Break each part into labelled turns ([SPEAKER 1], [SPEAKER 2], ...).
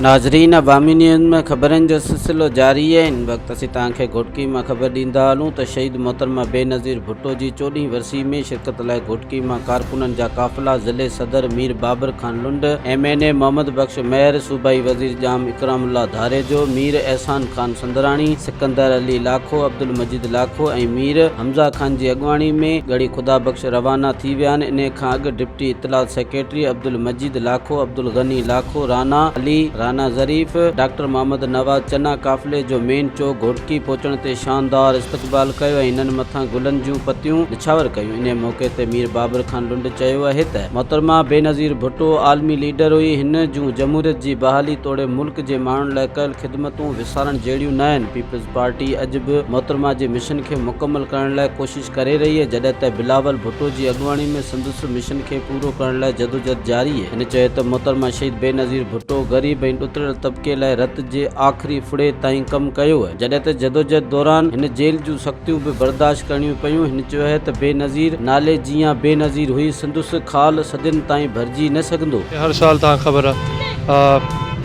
[SPEAKER 1] नाज़रीन, अवामी न्यूज़ में ख़बरनि जो सिलसिलो जारी है। इन वक्त असीं तव्हांखे घोटकी मां ख़बर ॾींदा हलूं त शहीद محترمه बेनज़ीर भुट्टो जी 14वीं वरसी में शिरकत लाइ घोटकी मां कारकुनन जा क़ाफला ज़िले सदर मीर बाबर खान लुंड, MNA मोहम्मद बख्श मेहर, सूबाई वज़ीर जाम इकरामुल्लाह धारेजो, मीर एहसान खान संदराणी, सिकंदर अली लाखो, अब्दुल मजीद लाखो ऐं मीर हमज़ा खान जी अॻुवाणी में गड़ी खुदा बख्श रवाना थी विया आहिनि। इन खां अॻु डिप्टी इतलात सेक्रेटरी अब्दुल मजीद लाखो, अब्दुल गनी लाखो, राना अली, राना ज़रीफ, डॉक्टर मोहम्मद नवाज़ चना काफ़िले जो मेन चौक घोटकी पहुचण ते शानदार इस्तक़बाल कयो ऐं हिननि मथां गुलनि जूं पतियूं निछावर कयूं। इन मौक़े ते मीर बाबर खान लुंड चयो आहे त मोहतरमा बेनज़ीर भुट्टो आलमी लीडर हुई। हिन जूं जमहूरियत जी बहाली तोड़े मुल्क जे माण्हुनि लाइ कयल ख़िदमतूं विसारण जहिड़ियूं न आहिनि। पीपल्स पार्टी अॼु बि मोहतरमा जे मिशन खे मुकमल करण लाइ कोशिश करे रही है, जॾहिं त बिलावल भुट्टो जी अॻुवाणी में संदसि मिशन खे पूरो करण लाइ जदोजहद जारी है। हिन चयो त मोहतरमा शहीद बेनज़ीर भुट्टो ग़रीब ऐं ॾुतरल तबिके लाइ रत जे आख़िरी फुड़े ताईं कमु कयो आहे, जॾहिं त जदोजहद दौरान हिन जेल जूं सख़्तियूं बि बर्दाश्त करणियूं पयूं। हिन चयो आहे त बेनज़ीर नाले जीअं बेनज़ीर हुई, संदसि खाल सदियुनि ताईं भरिजी न सघंदो।
[SPEAKER 2] हर साल तव्हां ख़बर आहे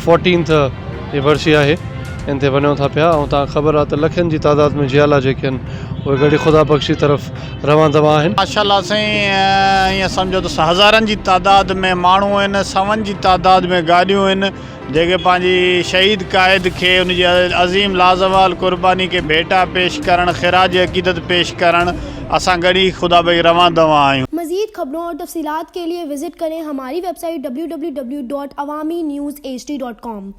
[SPEAKER 2] 14th वर्सी आहे, इन ते वञूं था पिया ऐं तव्हां ख़बर आहे त लखनि जी तादाद में जियाला जेके आहिनि उहे गड़ी खुदा बख्शी तरफ़ रवां दवा आहिनि।
[SPEAKER 3] माशाल्लाह साईं, ईअं सम्झो त हज़ारनि जी तादाद में माण्हू आहिनि, सवनि जी तादाद में गाॾियूं आहिनि जेके पंहिंजी शहीद क़ाइद खे उनजी अज़ीम लाज़वाल क़ुर्बानी खे भेटा पेश करणु, ख़िराज अक़ीदत पेश करणु असां गड़ी खुदा बख्श रवां दवा आहियूं।
[SPEAKER 4] मज़ीद खबरों और तफसीलात के लिए विजिट करें हमारी वेबसाइट www.awamiNewsHD.com।